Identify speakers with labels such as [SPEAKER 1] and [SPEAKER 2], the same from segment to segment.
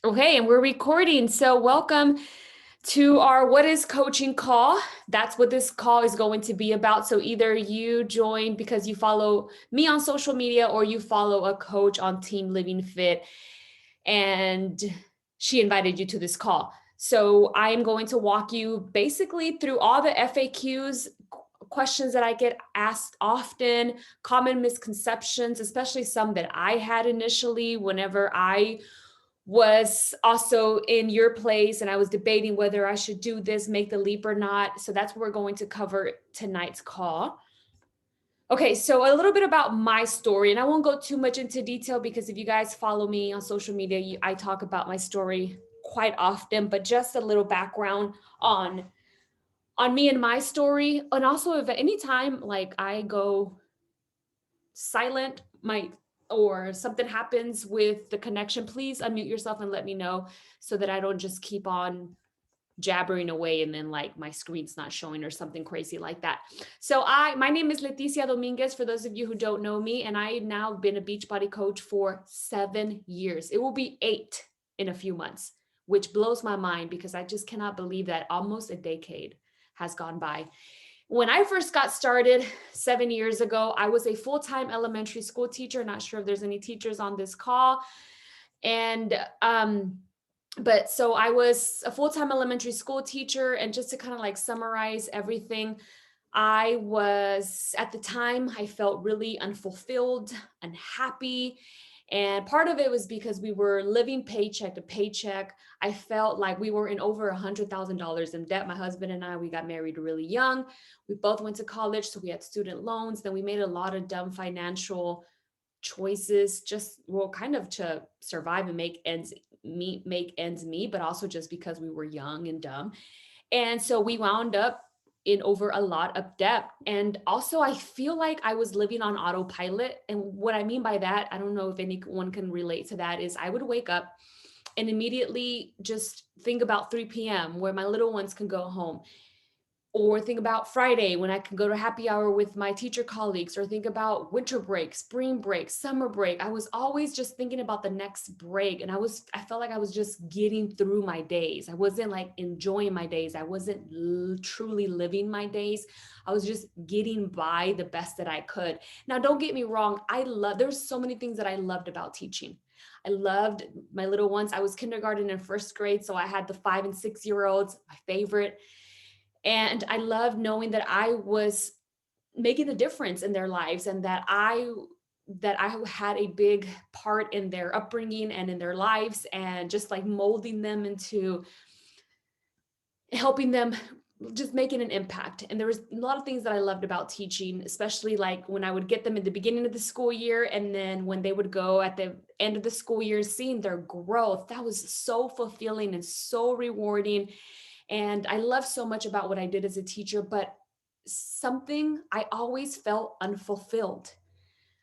[SPEAKER 1] Okay, and we're recording. So, welcome to our What is Coaching call. That's what this call is going to be about. So, either you join because you follow me on social media or you follow a coach on Team Living Fit and she invited you to this call. So, I am going to walk you basically through all the FAQs. Questions that I get asked often, common misconceptions, especially some that I had initially whenever I was also in your place and I was debating whether I should do this, make the leap or not. So that's what we're going to cover tonight's call. Okay, so a little bit about my story, and I won't go too much into detail because if you guys follow me on social media, I talk about my story quite often, but just a little background on me and my story. And also if at any time like I go silent, my or something happens with the connection, please unmute yourself and let me know so that I don't just keep on jabbering away and then like my screen's not showing or something crazy like that. So my name is Leticia Dominguez for those of you who don't know me, and I've now been a Beachbody coach for 7 years. It will be 8 in a few months, which blows my mind because I just cannot believe that almost a decade has gone by. When I first got started 7 years ago, I was a full-time elementary school teacher. Not sure if there's any teachers on this call. And but so I was a full-time elementary school teacher. And just to kind of like summarize everything, I was at the time, I felt really unfulfilled, unhappy. And part of it was because we were living paycheck to paycheck. I felt like we were in over $100,000 in debt. My husband and I, we got married really young. We both went to college, so we had student loans. Then we made a lot of dumb financial choices, just well, kind of to survive and make ends meet, but also just because we were young and dumb. And so we wound up in over a lot of debt. And also, I feel like I was living on autopilot. And what I mean by that, I don't know if anyone can relate to that, is I would wake up and immediately just think about 3 p.m. where my little ones can go home, or think about Friday when I can go to happy hour with my teacher colleagues, or think about winter break, spring break, summer break. I was always just thinking about the next break. And I felt like I was just getting through my days. I wasn't like enjoying my days. I wasn't truly living my days. I was just getting by the best that I could. Now, don't get me wrong. There's so many things that I loved about teaching. I loved my little ones. I was kindergarten and first grade. So I had the 5 and 6 year olds, my favorite. And I loved knowing that I was making a difference in their lives, and that I had a big part in their upbringing and in their lives, and just like molding them into helping them, just making an impact. And there was a lot of things that I loved about teaching, especially like when I would get them at the beginning of the school year and then when they would go at the end of the school year, seeing their growth. That was so fulfilling and so rewarding. And I love so much about what I did as a teacher, but something, I always felt unfulfilled.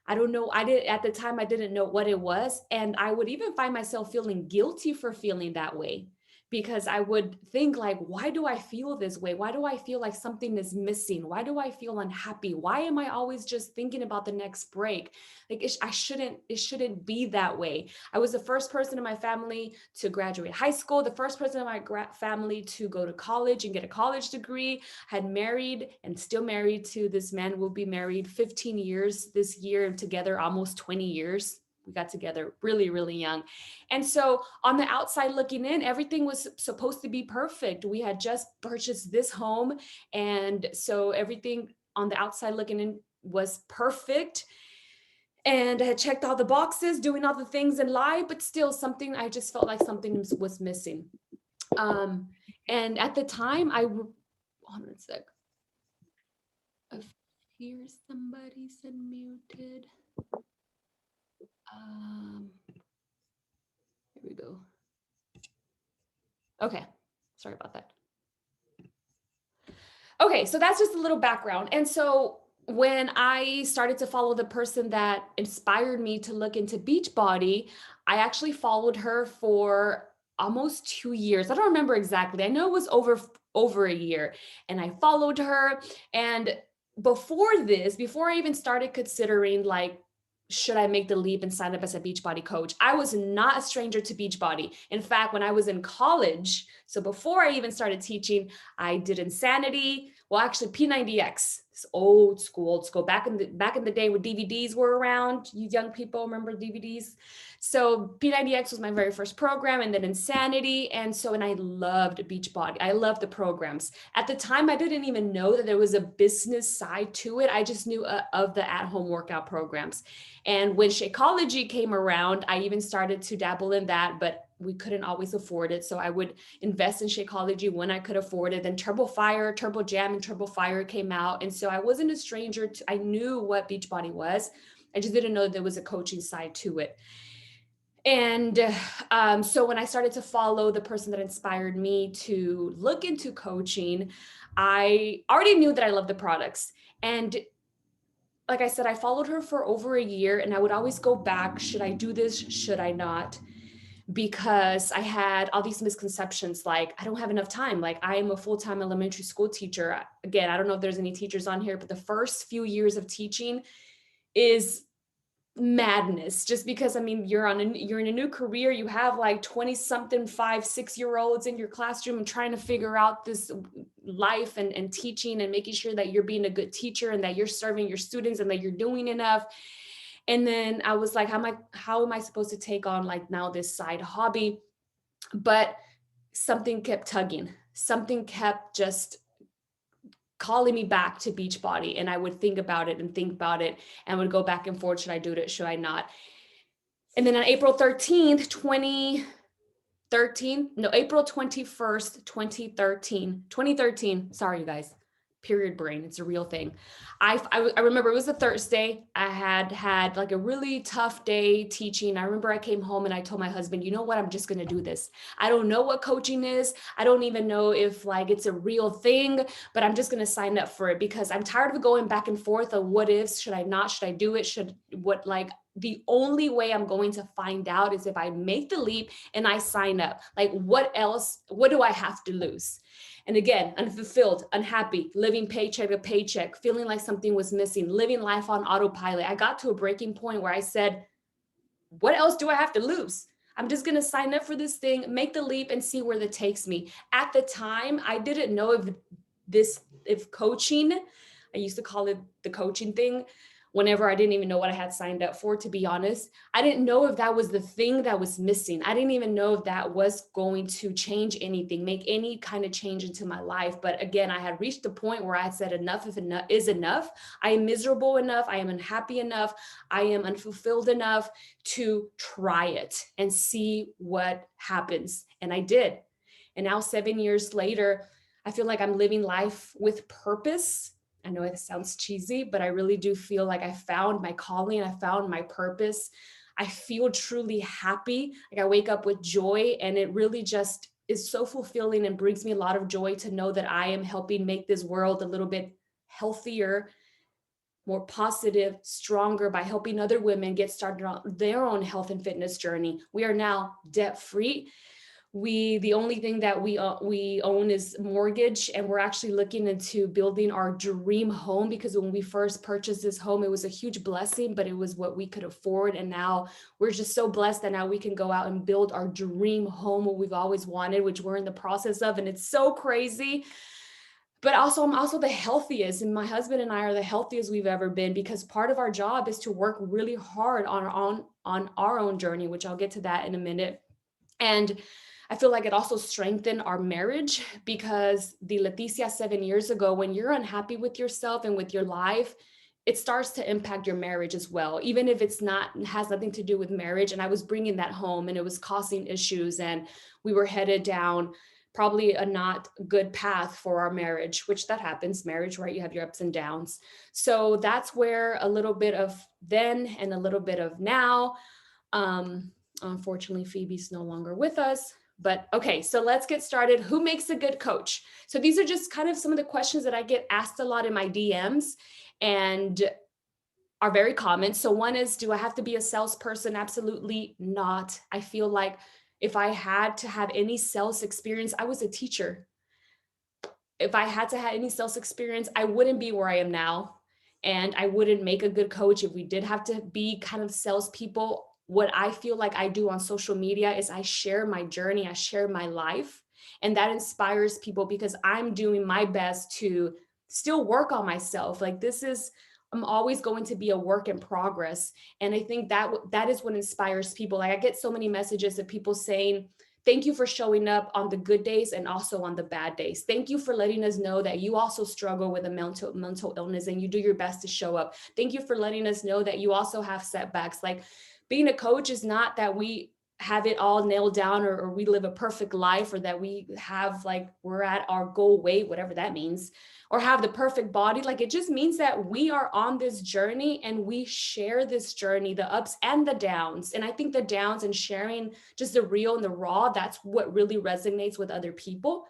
[SPEAKER 1] I don't know. I did at the time, I didn't know what it was. And I would even find myself feeling guilty for feeling that way, because I would think like, why do I feel this way? Why do I feel like something is missing? Why do I feel unhappy? Why am I always just thinking about the next break? Like it shouldn't be that way. I was the first person in my family to graduate high school, the first person in my family to go to college and get a college degree, had married and still married to this man. We'll be married 15 years this year, together almost 20 years. We got together really, really young. And so on the outside looking in, everything was supposed to be perfect. We had just purchased this home. And so everything on the outside looking in was perfect. And I had checked all the boxes, doing all the things in life, but still something, I just felt like something was missing. Um, and at the time, hold on a sec. I hear somebody's unmuted. Here we go. Okay, sorry about that. Okay, so that's just a little background. And so when I started to follow the person that inspired me to look into Beachbody, I actually followed her for almost 2 years. I don't remember exactly. I know it was over a year. And I followed her. And before I even started considering like should I make the leap and sign up as a Beachbody coach? I was not a stranger to Beachbody. In fact, when I was in college, so before I even started teaching, I did Insanity. Well, actually, P90X. It's old school, old school. Back in the day when DVDs were around, you young people remember DVDs. So P90X was my very first program, and then Insanity. And I loved Beachbody. I loved the programs. At the time, I didn't even know that there was a business side to it. I just knew of the at-home workout programs. And when Shakeology came around, I even started to dabble in that, but we couldn't always afford it. So I would invest in Shakeology when I could afford it. Then Turbo Fire, Turbo Jam, and Turbo Fire came out. And so I wasn't a stranger to, I knew what Beachbody was. I just didn't know that there was a coaching side to it. And so when I started to follow the person that inspired me to look into coaching, I already knew that I loved the products. And like I said, I followed her for over a year, and I would always go back. Should I do this? Should I not? Because I had all these misconceptions, like I don't have enough time. Like I am a full-time elementary school teacher. Again, I don't know if there's any teachers on here, but the first few years of teaching is madness, just because, I mean, you're in a new career. You have like 20 something 5-6 year olds in your classroom and trying to figure out this life and teaching and making sure that you're being a good teacher and that you're serving your students and that you're doing enough. And then I was like, how am I supposed to take on like now this side hobby? But something kept tugging, something kept just calling me back to Beachbody. And I would think about it and would go back and forth. Should I do it? Should I not? And then on April 13th, 2013, no, April 21st, 2013, sorry, you guys, period brain, it's a real thing. I remember it was a Thursday. I had like a really tough day teaching. I remember I came home and I told my husband, you know what, I'm just going to do this. I don't know what coaching is. I don't even know if like it's a real thing, but I'm just going to sign up for it because I'm tired of going back and forth of what ifs. Should I not? Should I do it? The only way I'm going to find out is if I make the leap and I sign up. Like what else? What do I have to lose? And again, unfulfilled, unhappy, living paycheck to paycheck, feeling like something was missing, living life on autopilot. I got to a breaking point where I said, what else do I have to lose? I'm just going to sign up for this thing, make the leap and see where that takes me. At the time, I didn't know if coaching, I used to call it the coaching thing, whenever I didn't even know what I had signed up for, to be honest. I didn't know if that was the thing that was missing. I didn't even know if that was going to change anything, make any kind of change into my life. But again, I had reached the point where I had said enough is enough. I am miserable enough. I am unhappy enough. I am unfulfilled enough to try it and see what happens. And I did. And now 7 years later, I feel like I'm living life with purpose. I know it sounds cheesy, but I really do feel like I found my calling. I found my purpose. I feel truly happy. Like I wake up with joy, and it really just is so fulfilling and brings me a lot of joy to know that I am helping make this world a little bit healthier, more positive, stronger by helping other women get started on their own health and fitness journey. We are now debt-free. The only thing that we own is mortgage, and we're actually looking into building our dream home, because when we first purchased this home, it was a huge blessing, but it was what we could afford. And now we're just so blessed that now we can go out and build our dream home, what we've always wanted, which we're in the process of. And it's so crazy. But also, I'm also the healthiest, and my husband and I are the healthiest we've ever been, because part of our job is to work really hard on our own journey, which I'll get to that in a minute. And I feel like it also strengthened our marriage, because the Leticia 7 years ago, when you're unhappy with yourself and with your life, it starts to impact your marriage as well, even if has nothing to do with marriage. And I was bringing that home, and it was causing issues, and we were headed down probably a not good path for our marriage, which that happens, marriage, right? You have your ups and downs. So that's where a little bit of then and a little bit of now. Unfortunately, Phoebe's no longer with us. But okay, so let's get started. Who makes a good coach? So these are just kind of some of the questions that I get asked a lot in my DMs and are very common. So one is, do I have to be a salesperson? Absolutely not. I feel like if I had to have any sales experience, I was a teacher. If I had to have any sales experience, I wouldn't be where I am now. And I wouldn't make a good coach if we did have to be kind of salespeople. What I feel like I do on social media is I share my journey, I share my life, and that inspires people because I'm doing my best to still work on myself. Like I'm always going to be a work in progress. And I think that is what inspires people. Like I get so many messages of people saying, thank you for showing up on the good days and also on the bad days. Thank you for letting us know that you also struggle with a mental illness and you do your best to show up. Thank you for letting us know that you also have setbacks. Like being a coach is not that we have it all nailed down or we live a perfect life or that we have like we're at our goal weight, whatever that means, or have the perfect body. Like it just means that we are on this journey and we share this journey, the ups and the downs. And I think the downs and sharing just the real and the raw, that's what really resonates with other people.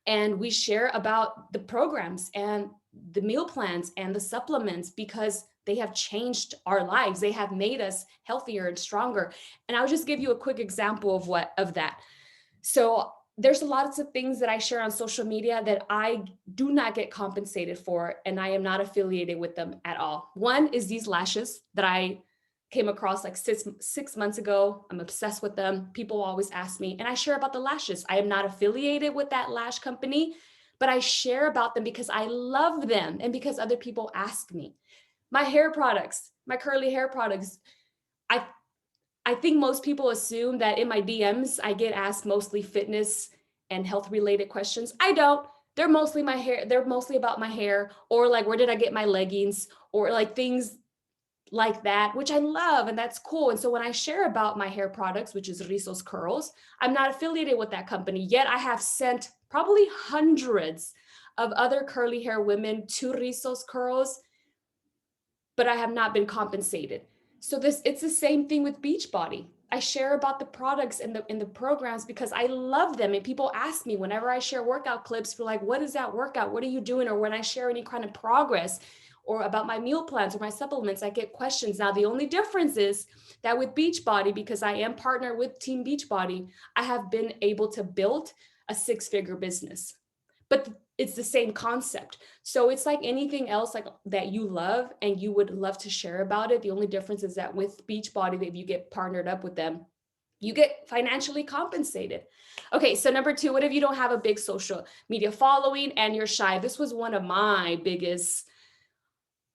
[SPEAKER 1] And we share about the programs and the meal plans and the supplements because they have changed our lives. They have made us healthier and stronger. And I'll just give you a quick example of that. So there's lots of things that I share on social media that I do not get compensated for, and I am not affiliated with them at all. One is these lashes that I came across like 6 months ago. I'm obsessed with them. People always ask me, and I share about the lashes. I am not affiliated with that lash company, but I share about them because I love them and because other people ask me. My hair products, my curly hair products, I I think most people assume that in my DMs, I get asked mostly fitness and health related questions. I don't. They're mostly my hair. They're mostly about my hair or like, where did I get my leggings or like things like that, which I love. And that's cool. And so when I share about my hair products, which is Rizos Curls, I'm not affiliated with that company yet. I have sent probably hundreds of other curly hair women to Rizos Curls, but I have not been compensated. So it's the same thing with Beachbody. I share about the products and the programs because I love them. And people ask me whenever I share workout clips for like, what is that workout? What are you doing? Or when I share any kind of progress or about my meal plans or my supplements, I get questions. Now, the only difference is that with Beachbody, because I am partnered with Team Beachbody, I have been able to build a 6-figure business. But it's the same concept. So it's like anything else like that you love and you would love to share about it. The only difference is that with Beachbody, if you get partnered up with them, you get financially compensated. Okay, so number 2, what if you don't have a big social media following and you're shy? This was one of my biggest,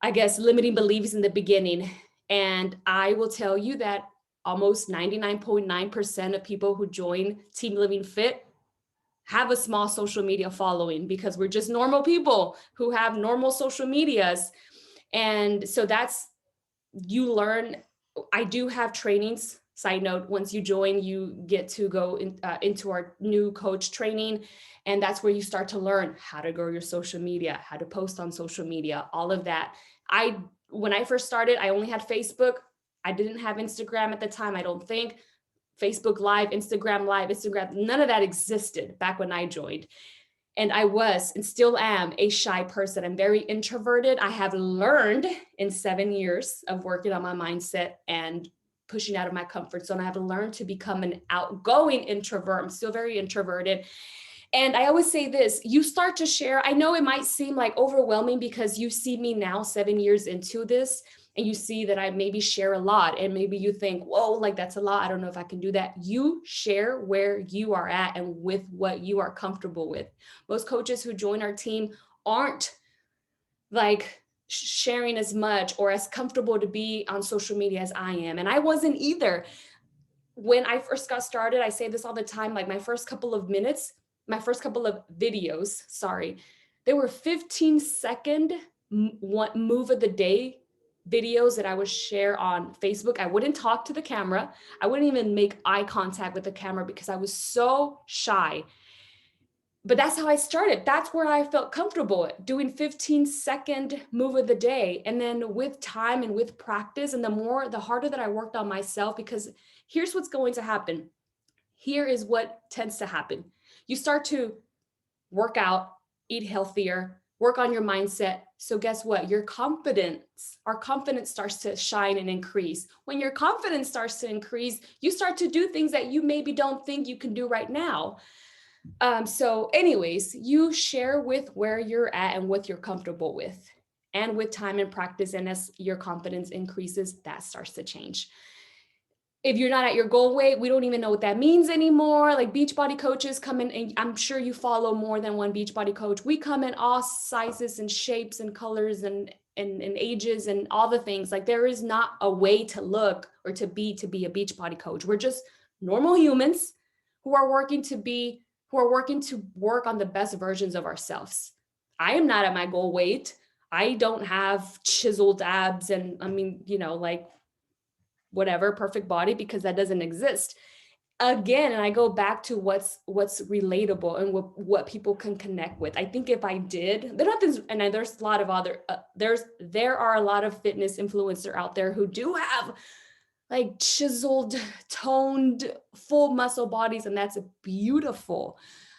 [SPEAKER 1] I guess, limiting beliefs in the beginning. And I will tell you that almost 99.9% of people who join Team Living Fit have a small social media following because we're just normal people who have normal social medias. And so you learn. I do have trainings. Side note, once you join, you get to go into our new coach training. And that's where you start to learn how to grow your social media, how to post on social media, all of that. When I first started, I only had Facebook. I didn't have Instagram at the time, I don't think. Facebook Live, Instagram, none of that existed back when I joined. And I was and still am a shy person. I'm very introverted. I have learned in 7 years of working on my mindset and pushing out of my comfort zone, I have learned to become an outgoing introvert. I'm still very introverted. And I always say this, you start to share. I know it might seem like overwhelming because you see me now 7 years into this and you see that I maybe share a lot and maybe you think, whoa, like that's a lot. I don't know if I can do that. You share where you are at and with what you are comfortable with. Most coaches who join our team aren't like sharing as much or as comfortable to be on social media as I am. And I wasn't either. When I first got started, I say this all the time, like my first couple of videos, sorry, they were 15-second move of the day videos that I would share on Facebook. I wouldn't talk to the camera. I wouldn't even make eye contact with the camera because I was so shy. But that's how I started. That's where I felt comfortable doing 15-second move of the day. And then with time and with practice, and the harder that I worked on myself, because here's what's going to happen. Here is what tends to happen. You start to work out, eat healthier, work on your mindset. So guess what? Our confidence starts to shine and increase. When your confidence starts to increase, you start to do things that you maybe don't think you can do right now. So anyways, you share with where you're at and what you're comfortable with. And with time and practice, and as your confidence increases, that starts to change. If you're not at your goal weight, we don't even know what that means anymore. Like Beachbody coaches come in, and I'm sure you follow more than one Beachbody coach. We come in all sizes and shapes and colors and ages and all the things. Like there is not a way to look or to be a Beachbody coach. We're just normal humans who are working to work on the best versions of ourselves. I am not at my goal weight. I don't have chiseled abs and like whatever perfect body, because that doesn't exist. Again, and I go back to what's relatable and what people can connect with. I think if I did, there's a lot of other there are a lot of fitness influencer out there who do have like chiseled, toned, full muscle bodies, and that's beautiful.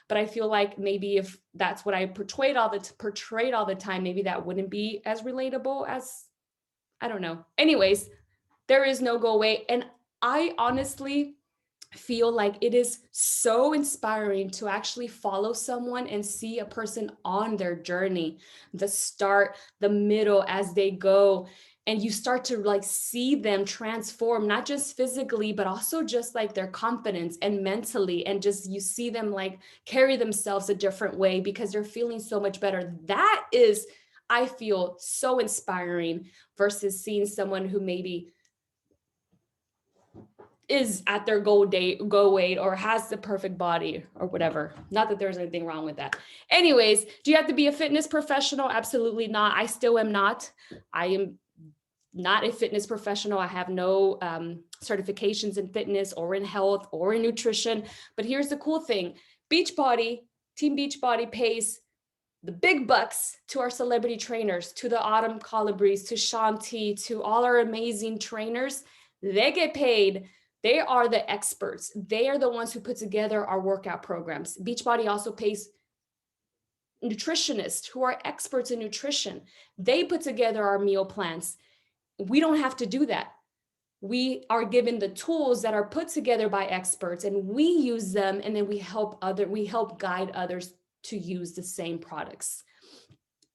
[SPEAKER 1] But I feel like maybe if that's what I portrayed all the time, maybe that wouldn't be as relatable as, I don't know. Anyways, there is no goal weight. And I honestly feel like it is so inspiring to actually follow someone and see a person on their journey, the start, the middle, as they go. And you start to like see them transform, not just physically, but also just like their confidence and mentally. And just you see them like carry themselves a different way because they're feeling so much better. That is, I feel, so inspiring versus seeing someone who maybe is at their goal weight or has the perfect body or whatever. Not that there's anything wrong with that. Anyways, do you have to be a fitness professional? Absolutely not. I still am not. I am not a fitness professional. I have no certifications in fitness or in health or in nutrition. But here's the cool thing. Beachbody, Team Beachbody pays the big bucks to our celebrity trainers, to the Autumn Colibris, to Shanti, to all our amazing trainers. They get paid. They are the experts. They are the ones who put together our workout programs. Beachbody also pays nutritionists who are experts in nutrition. They put together our meal plans. We don't have to do that. We are given the tools that are put together by experts, and we use them, and then we help guide others to use the same products.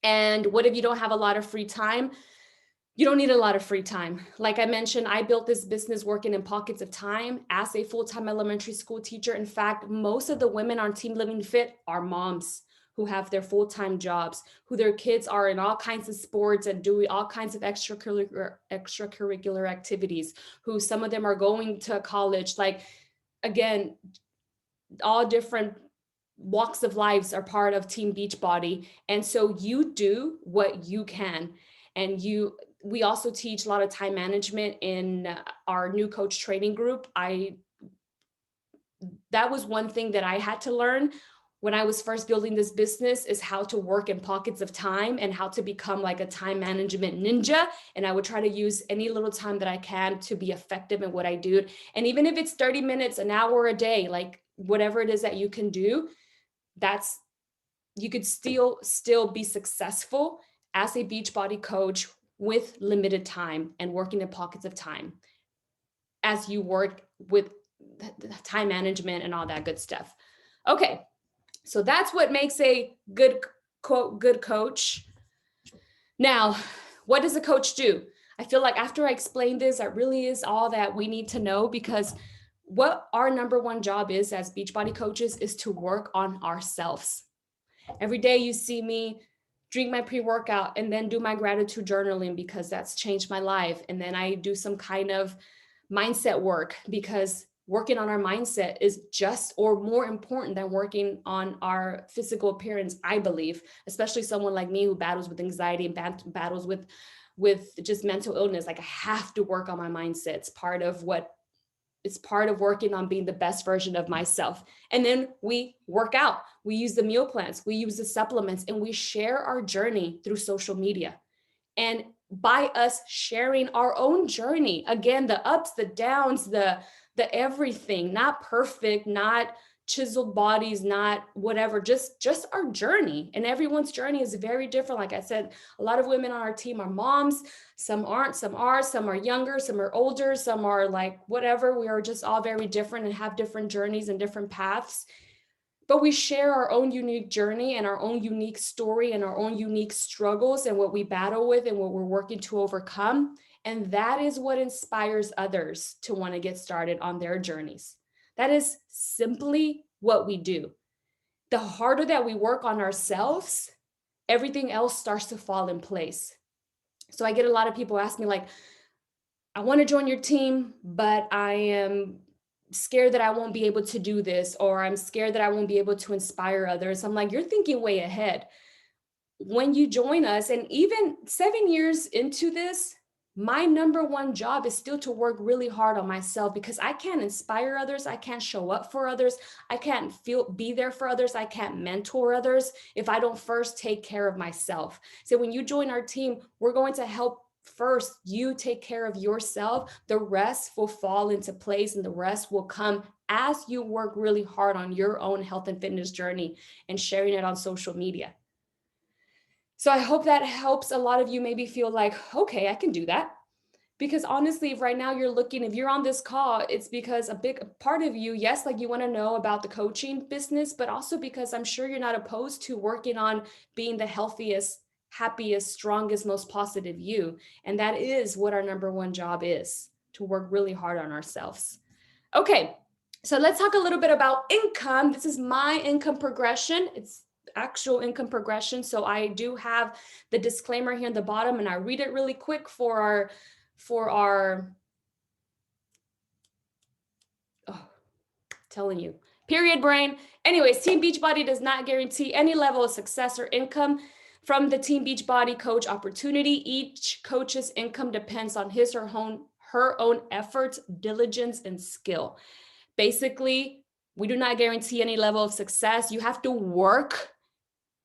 [SPEAKER 1] And what if you don't have a lot of free time? You don't need a lot of free time. Like I mentioned, I built this business working in pockets of time as a full-time elementary school teacher. In fact, most of the women on Team Living Fit are moms who have their full-time jobs, who their kids are in all kinds of sports and doing all kinds of extracurricular activities, who some of them are going to college. Like, again, all different walks of lives are part of Team Beachbody. And so you do what you can. And we also teach a lot of time management in our new coach training group. That was one thing that I had to learn when I was first building this business, is how to work in pockets of time and how to become like a time management ninja. And I would try to use any little time that I can to be effective in what I do. And even if it's 30 minutes, an hour a day, like whatever it is that you can do, you could still be successful as a Beachbody coach with limited time and working in pockets of time as you work with time management and all that good stuff. Okay, so that's what makes a good coach. Now, what does a coach do? I feel like after I explained this, that really is all that we need to know, because what our number one job is as Beachbody coaches is to work on ourselves. Every day you see me drink my pre-workout and then do my gratitude journaling because that's changed my life. And then I do some kind of mindset work, because working on our mindset is just or more important than working on our physical appearance, I believe, especially someone like me who battles with anxiety and battles with just mental illness. Like, I have to work on my mindset. It's part of working on being the best version of myself. And then we work out, we use the meal plans, we use the supplements, and we share our journey through social media. And by us sharing our own journey, again, the ups, the downs, the everything, not perfect, not chiseled bodies, not whatever, just our journey. And everyone's journey is very different. Like I said, a lot of women on our team are moms. Some aren't, some are, some are younger, some are older, some are like whatever. We are just all very different and have different journeys and different paths. but we share our own unique journey and our own unique story and our own unique struggles and what we battle with and what we're working to overcome. And that is what inspires others to want to get started on their journeys. That is simply what we do. The harder that we work on ourselves, everything else starts to fall in place. So I get a lot of people ask me, like, I want to join your team, but I am scared that I won't be able to do this, or I'm scared that I won't be able to inspire others. I'm like, you're thinking way ahead. When you join us, and even 7 years into this, my number one job is still to work really hard on myself, because I can't inspire others. I can't show up for others. I can't be there for others. I can't mentor others if I don't first take care of myself. So when you join our team, we're going to help first you take care of yourself. The rest will fall into place, and the rest will come as you work really hard on your own health and fitness journey and sharing it on social media. So I hope that helps a lot of you maybe feel like, okay, I can do that. Because honestly, if right now if you're on this call, it's because a big part of you, yes, like you want to know about the coaching business, but also because I'm sure you're not opposed to working on being the healthiest, happiest, strongest, most positive you. And that is what our number one job is, to work really hard on ourselves. Okay, so let's talk a little bit about income. This is my income progression. It's actual income progression. So I do have the disclaimer here in the bottom, and I read it really quick for our telling you, period brain. Anyways, Team Beachbody does not guarantee any level of success or income from the Team Beachbody coach opportunity. Each coach's income depends on his or her own efforts, diligence, and skill. Basically, we do not guarantee any level of success. You have to work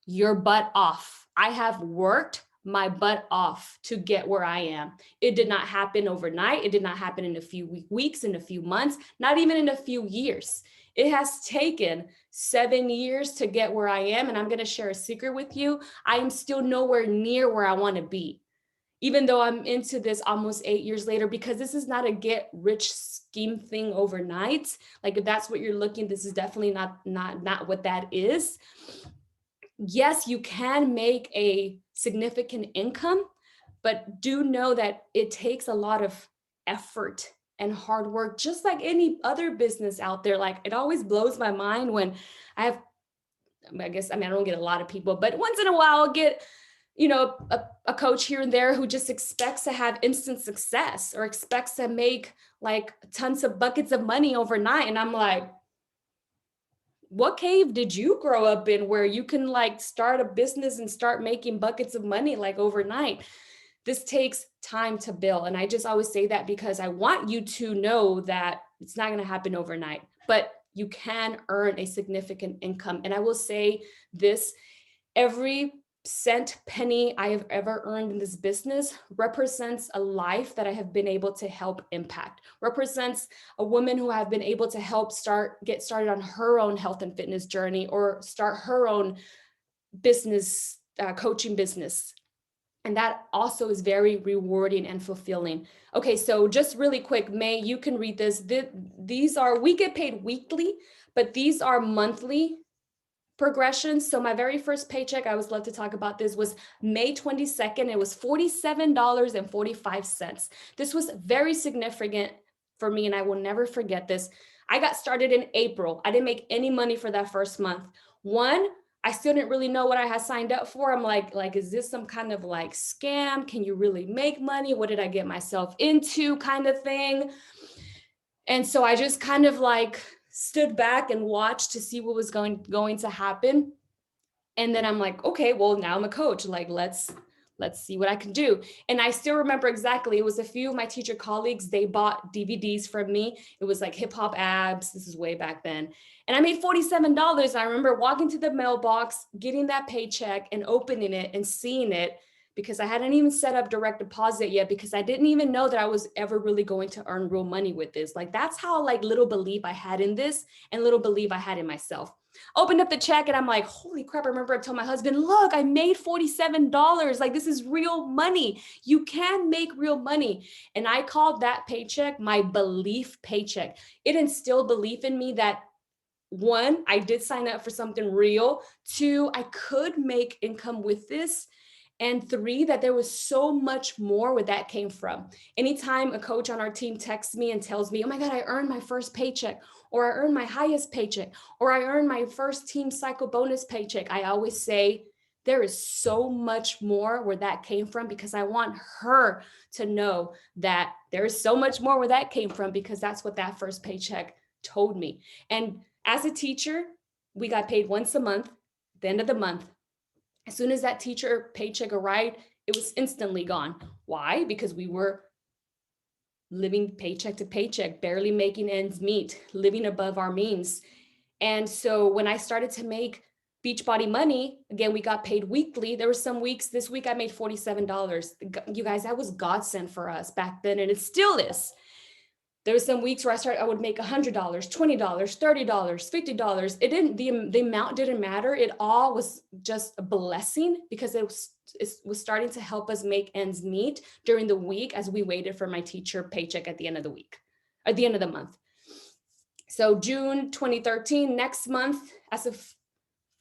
[SPEAKER 1] your butt off. I have worked my butt off to get where I am. It did not happen overnight. It did not happen in a few weeks, in a few months, not even in a few years. It has taken 7 years to get where I am. And I'm going to share a secret with you. I am still nowhere near where I want to be, even though I'm into this almost 8 years later, because this is not a get rich scheme thing overnight. Like if that's what you're looking, this is definitely not what that is. Yes, you can make a significant income, but do know that it takes a lot of effort and hard work, just like any other business out there. Like it always blows my mind when I don't get a lot of people, but once in a while I'll get, a coach here and there who just expects to have instant success or expects to make like tons of buckets of money overnight. And I'm like, what cave did you grow up in where you can like start a business and start making buckets of money like overnight? This takes time to build. And I just always say that because I want you to know that it's not going to happen overnight, but you can earn a significant income. And I will say this, every cent, penny I have ever earned in this business represents a life that I have been able to help impact, represents a woman who I've been able to help get started on her own health and fitness journey, or start her own business, coaching business. And that also is very rewarding and fulfilling. Okay, so just really quick, May, you can read this. We get paid weekly, but these are monthly progressions. So my very first paycheck, I always love to talk about this, was May 22nd. It was $47.45. This was very significant for me, and I will never forget this. I got started in April. I didn't make any money for that first month. One, I still didn't really know what I had signed up for. I'm like, is this some kind of like scam? Can you really make money? What did I get myself into, kind of thing? And so I just kind of like stood back and watched to see what was going to happen. And then I'm like, okay, well, now I'm a coach. Like, let's see what I can do. And I still remember exactly, it was a few of my teacher colleagues, they bought DVDs from me. It was like Hip Hop Abs. This is way back then. And I made $47. I remember walking to the mailbox, getting that paycheck and opening it and seeing it, because I hadn't even set up direct deposit yet, because I didn't even know that I was ever really going to earn real money with this. Like that's how like little belief I had in this and little belief I had in myself. Opened up the check and I'm like, holy crap. I remember I told my husband, look, I made $47. Like this is real money. You can make real money. And I called that paycheck my belief paycheck. It instilled belief in me that one, I did sign up for something real. Two, I could make income with this. And three, that there was so much more where that came from. Anytime a coach on our team texts me and tells me, oh my God, I earned my first paycheck, or I earned my highest paycheck, or I earned my first team cycle bonus paycheck, I always say, there is so much more where that came from, because I want her to know that there is so much more where that came from, because that's what that first paycheck told me. And as a teacher, we got paid once a month, at the end of the month. As soon as that teacher paycheck arrived, it was instantly gone. Why? Because we were living paycheck to paycheck, barely making ends meet, living above our means. And so when I started to make Beachbody money, again, we got paid weekly. There were some weeks, this week I made $47. You guys, that was godsend for us back then, and it still is. There were some weeks where I would make $100, $20, $30, $50. It didn't, the amount didn't matter. It all was just a blessing, because it was starting to help us make ends meet during the week as we waited for my teacher paycheck at the end of the week, at the end of the month. So June 2013, next month, as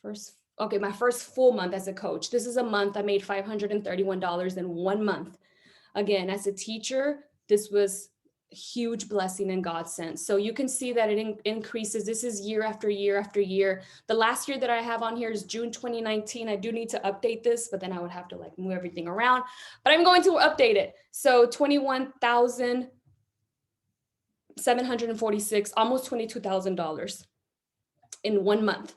[SPEAKER 1] my first full month as a coach. This is a month I made $531 in 1 month. Again, as a teacher, this was huge blessing and godsend. So you can see that it increases. This is year after year after year. The last year that I have on here is June 2019. I do need to update this, but then I would have to like move everything around, but I'm going to update it. So 21,746, almost $22,000 in 1 month.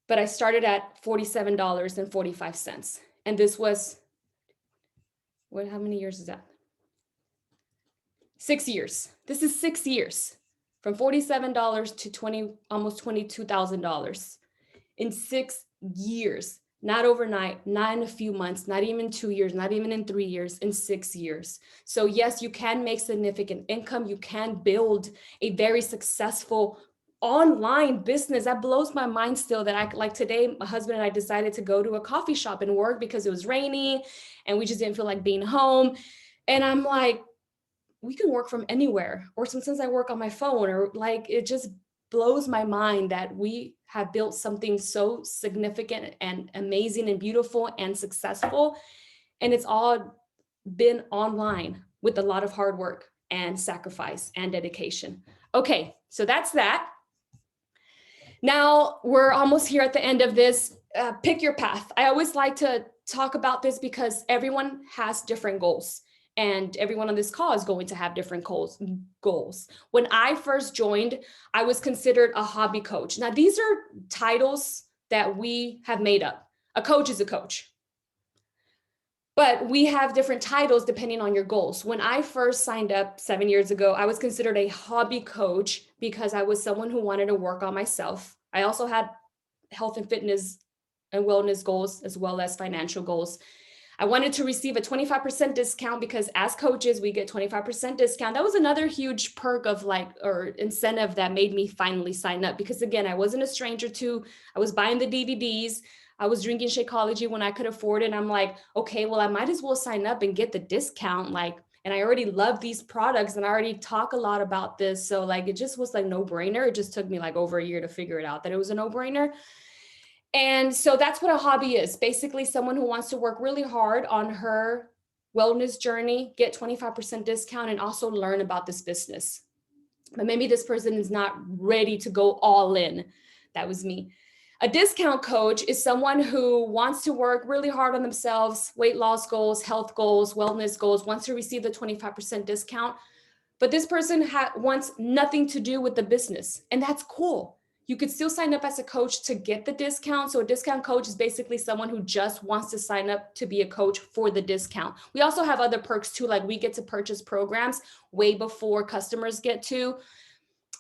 [SPEAKER 1] But I started at $47.45. And this was, how many years is that? 6 years. This is 6 years, from $47 to almost $22,000 in 6 years, not overnight, not in a few months, not even 2 years, not even in 3 years, in 6 years. So yes, you can make significant income. You can build a very successful online business. That blows my mind still, that like today, my husband and I decided to go to a coffee shop and work because it was rainy and we just didn't feel like being home. And I'm like, we can work from anywhere, or sometimes I work on my phone, or like, it just blows my mind that we have built something so significant and amazing and beautiful and successful. And it's all been online with a lot of hard work and sacrifice and dedication. Okay, so that's that. Now we're almost here at the end of this. Pick your path. I always like to talk about this because everyone has different goals. And everyone on this call is going to have different goals. When I first joined, I was considered a hobby coach. Now, these are titles that we have made up. A coach is a coach. But we have different titles depending on your goals. When I first signed up 7 years ago, I was considered a hobby coach because I was someone who wanted to work on myself. I also had health and fitness and wellness goals, as well as financial goals. I wanted to receive a 25% discount because as coaches, we get 25% discount. That was another huge perk of or incentive that made me finally sign up, because again, I wasn't a stranger to, I was buying the DVDs. I was drinking Shakeology when I could afford it. And I'm like, okay, well, I might as well sign up and get the discount. And I already love these products and I already talk a lot about this. So it just was no brainer. It just took me over a year to figure it out that it was a no brainer. And so that's what a hobby is. Basically, someone who wants to work really hard on her wellness journey, get 25% discount, and also learn about this business. But maybe this person is not ready to go all in. That was me. A discount coach is someone who wants to work really hard on themselves, weight loss goals, health goals, wellness goals, wants to receive the 25% discount. But this person wants nothing to do with the business. And that's cool. You could still sign up as a coach to get the discount. So a discount coach is basically someone who just wants to sign up to be a coach for the discount. We also have other perks too, we get to purchase programs way before customers get to.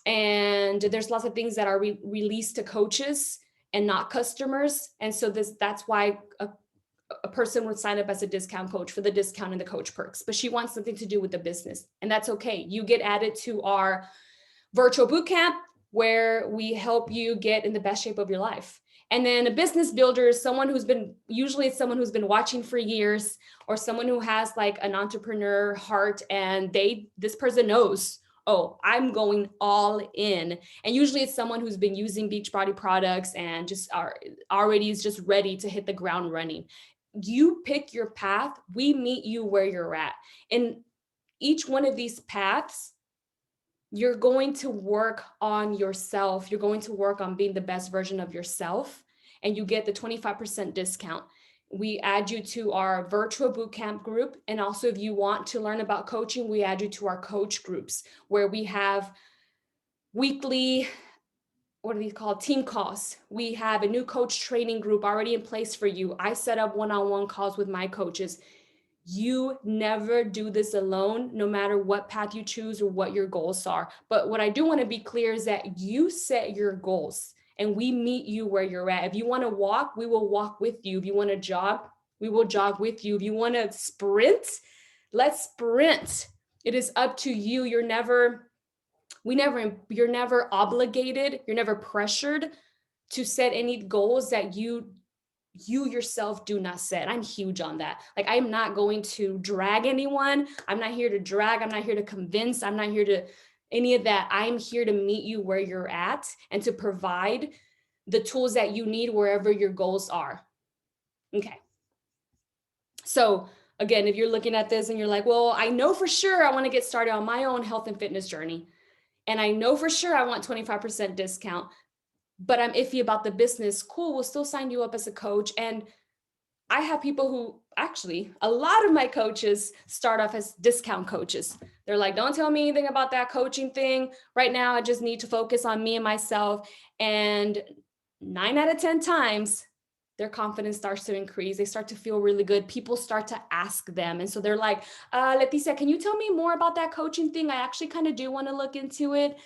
[SPEAKER 1] And there's lots of things that are released to coaches and not customers. And so that's why a person would sign up as a discount coach for the discount and the coach perks, but she wants something to do with the business. And that's okay. You get added to our virtual bootcamp, where we help you get in the best shape of your life. And then a business builder is someone usually it's someone who's been watching for years, or someone who has an entrepreneur heart, and this person knows, oh, I'm going all in. And usually it's someone who's been using Beachbody products and just are already is just ready to hit the ground running. You pick your path, we meet you where you're at. And each one of these paths, you're going to work on yourself. You're going to work on being the best version of yourself. And you get the 25% discount. We add you to our virtual bootcamp group. And also, if you want to learn about coaching, we add you to our coach groups where we have weekly, what are these called? Team calls. We have a new coach training group already in place for you. I set up one-on-one calls with my coaches. You never do this alone, no matter what path you choose or what your goals are. But what I do want to be clear is that you set your goals and we meet you where you're at. If you want to walk, we will walk with you. If you want to jog, we will jog with you. If you want to sprint, let's sprint. It is up to you. You're never obligated, you're never pressured to set any goals that you yourself do not set. I'm huge on that. Like, I'm not going to drag anyone. I'm not here to drag. I'm not here to convince. I'm not here to any of that. I'm here to meet you where you're at and to provide the tools that you need wherever your goals are. Okay. So again, if you're looking at this and you're like, well, I know for sure I want to get started on my own health and fitness journey, and I know for sure I want 25% discount, but I'm iffy about the business, cool, we'll still sign you up as a coach. And I have people who actually, a lot of my coaches start off as discount coaches. They're like, don't tell me anything about that coaching thing. Right now, I just need to focus on me and myself. And 9 out of 10 times, their confidence starts to increase. They start to feel really good. People start to ask them. And so they're like, Leticia, can you tell me more about that coaching thing? I actually kind of do want to look into it,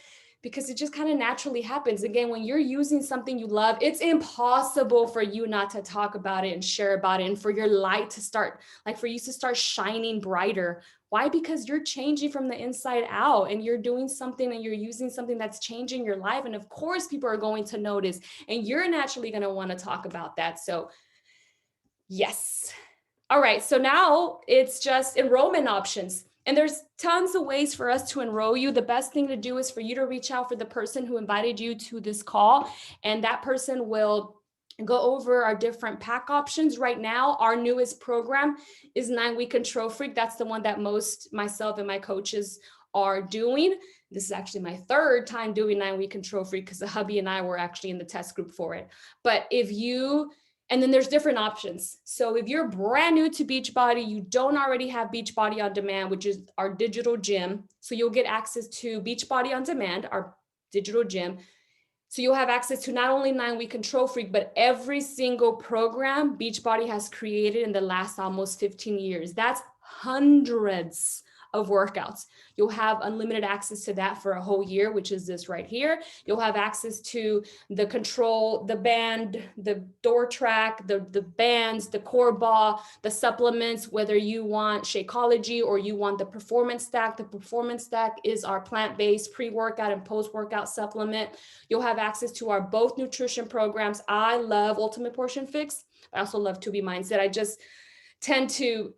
[SPEAKER 1] because it just kind of naturally happens. Again, when you're using something you love, it's impossible for you not to talk about it and share about it, and for your light to start, like for you to start shining brighter. Why? Because you're changing from the inside out, and you're doing something and you're using something that's changing your life. And of course, people are going to notice, and you're naturally going to want to talk about that. So yes. All right. So now it's just enrollment options. And there's tons of ways for us to enroll you. The best thing to do is for you to reach out for the person who invited you to this call, and that person will go over our different pack options. Right now, our newest program is 9-week Control Freak. That's the one that most myself and my coaches are doing. This is actually my third time doing 9-week Control Freak, because the hubby and I were actually in the test group for it. But and then there's different options. So if you're brand new to Beachbody, you don't already have Beachbody On Demand, which is our digital gym. So you'll get access to Beachbody On Demand, our digital gym. So you'll have access to not only 9-week Control Freak, but every single program Beachbody has created in the last almost 15 years. That's hundreds of workouts. You'll have unlimited access to that for a whole year, which is this right here. You'll have access to the control, the band, the door track, the bands, the core ball, the supplements, whether you want Shakeology or you want the Performance Stack. The Performance Stack is our plant-based pre-workout and post-workout supplement. You'll have access to our both nutrition programs. I love Ultimate Portion Fix. I also love To Be Mindset. I just tend to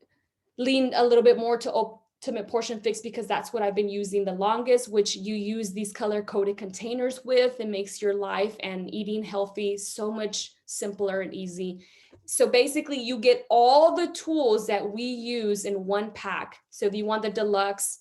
[SPEAKER 1] lean a little bit more to Ultimate Portion Fix because that's what I've been using the longest, which you use these color-coded containers with. It makes your life and eating healthy so much simpler and easy. So basically you get all the tools that we use in one pack. So if you want the deluxe,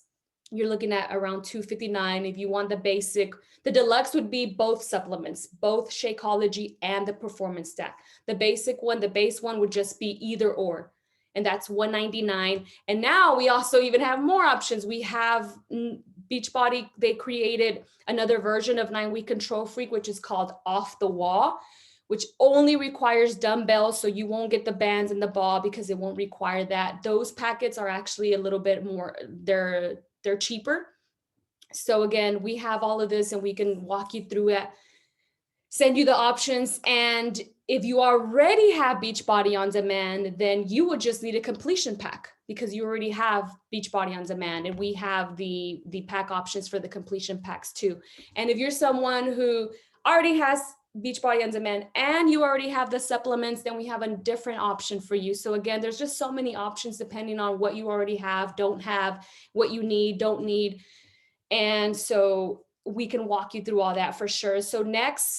[SPEAKER 1] you're looking at around $259. If you want the basic, the deluxe would be both supplements, both Shakeology and the Performance Stack. The basic one, the base one would just be either or, and that's $199. And now we also even have more options. We have Beachbody, they created another version of 9-week Control Freak, which is called Off the Wall, which only requires dumbbells. So you won't get the bands and the ball because it won't require that. Those packets are actually a little bit more, they're cheaper. So again, we have all of this and we can walk you through it, send you the options. And if you already have Beachbody On Demand, then you would just need a completion pack because you already have Beachbody On Demand, and we have the pack options for the completion packs too. And if you're someone who already has Beachbody On Demand and you already have the supplements, then we have a different option for you. So again, there's just so many options depending on what you already have, don't have, what you need, don't need. And so we can walk you through all that for sure. So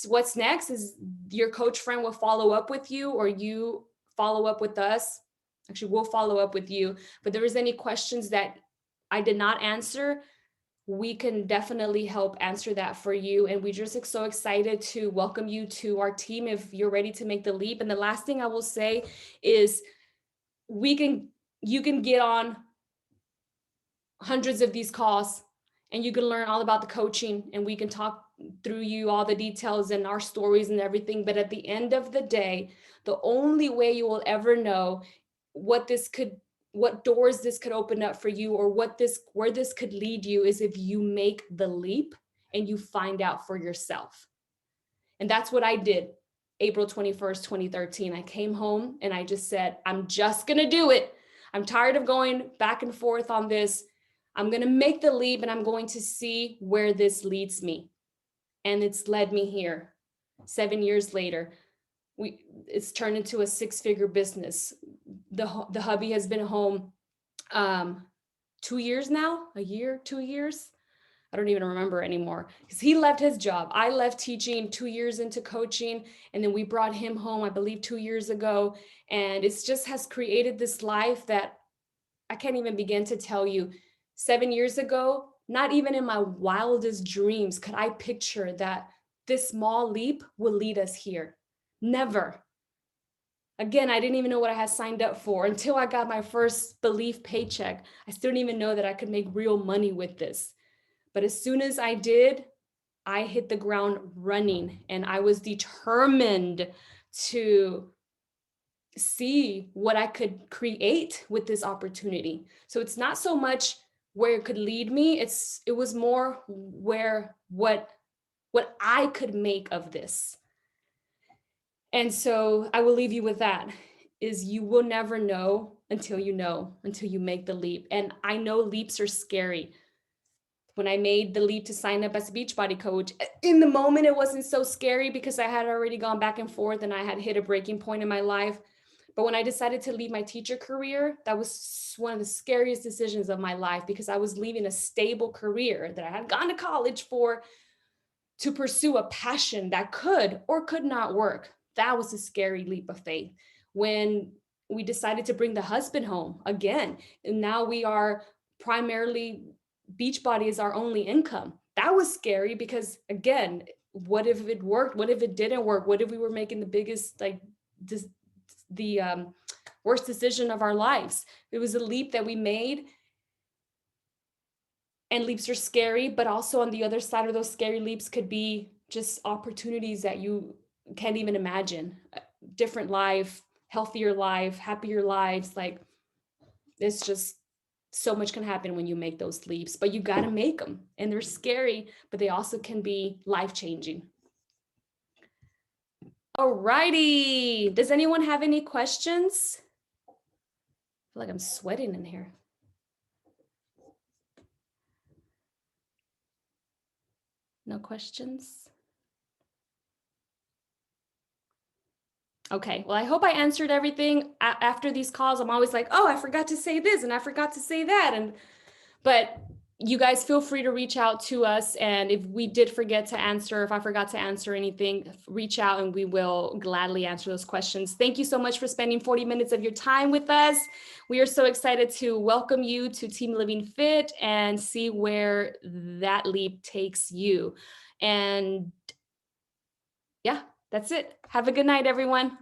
[SPEAKER 1] what's next is your coach friend will follow up with you, or you follow up with us. Actually, we'll follow up with you. But there is any questions that I did not answer, we can definitely help answer that for you. And we're just so excited to welcome you to our team if you're ready to make the leap. And the last thing I will say is you can get on hundreds of these calls and you can learn all about the coaching, and we can talk through you all the details and our stories and everything. But at the end of the day, the only way you will ever know what doors this could open up for you, or where this could lead you, is if you make the leap and you find out for yourself. And that's what I did. April 21st, 2013, I came home and I just said, I'm just going to do it. I'm tired of going back and forth on this. I'm going to make the leap and I'm going to see where this leads me. And it's led me here. 7 years later, it's turned into a 6-figure business. The hubby has been home 2 years now, a year, 2 years. I don't even remember anymore, because he left his job. I left teaching 2 years into coaching, and then we brought him home, I believe 2 years ago. And it's just has created this life that I can't even begin to tell you. 7 years ago, not even in my wildest dreams could I picture that this small leap will lead us here. Never. Again, I didn't even know what I had signed up for until I got my first Believe paycheck. I still didn't even know that I could make real money with this. But as soon as I did, I hit the ground running, and I was determined to see what I could create with this opportunity. So it's not so much where it could lead me. It was more what I could make of this. And so I will leave you with that, is you will never know until you make the leap. And I know leaps are scary. When I made the leap to sign up as a Beachbody coach, in the moment, it wasn't so scary because I had already gone back and forth and I had hit a breaking point in my life. But when I decided to leave my teacher career, that was one of the scariest decisions of my life, because I was leaving a stable career that I had gone to college for to pursue a passion that could or could not work. That was a scary leap of faith. When we decided to bring the husband home again, and now we are primarily Beachbody is our only income. That was scary because, again, what if it worked? What if it didn't work? What if we were making the biggest, the worst decision of our lives? It was a leap that we made, and leaps are scary, but also on the other side of those scary leaps could be just opportunities that you can't even imagine. Different life, healthier life, happier lives. Like, it's just so much can happen when you make those leaps, but you got to make them. And they're scary, but they also can be life-changing. All righty. Does anyone have any questions? I feel like I'm sweating in here. No questions? Okay, well, I hope I answered everything. After these calls, I'm always like, oh, I forgot to say this and I forgot to say that. But you guys feel free to reach out to us. And if we did forget to answer, if I forgot to answer anything, reach out and we will gladly answer those questions. Thank you so much for spending 40 minutes of your time with us. We are so excited to welcome you to Team Living Fit and see where that leap takes you. And yeah, that's it. Have a good night, everyone.